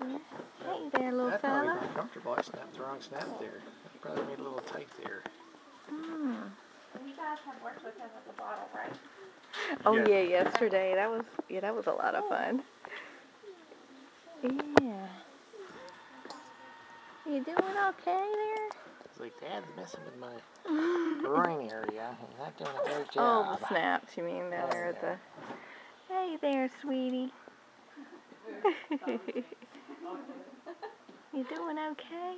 Hey there, little That's fella. probably not comfortable. I snapped the wrong snap there. That probably made a little tight there. You guys have worked with him at the bottle, right? Oh Yeah. yeah, yesterday. That was a lot of fun. Yeah. You doing okay there? It's like, Dad's messing with my groin area. He's not doing a great Oh, job. the snaps, you mean, down there at the... Hey there, sweetie. You doing okay?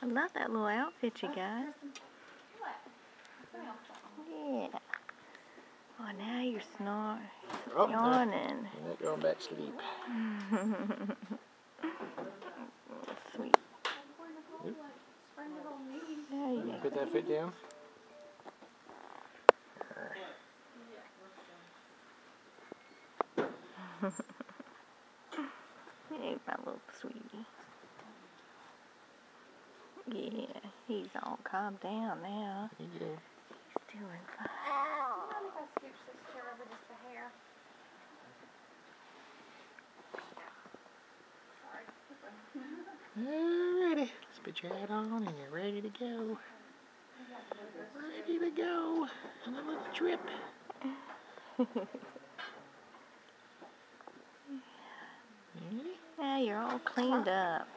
I love that little outfit you got. Yeah. Oh, now you're yawning. You're not going back to sleep. Sweet. Oop. There you go. Put that foot down. Hey, my little sweetie. Yeah, he's all calmed down now. There you go. He's doing fine. You mind if I scooch this chair over just a hair? Alrighty. Let's put your hat on and you're ready to go. Ready to go on a little trip. Yeah, you're all cleaned up.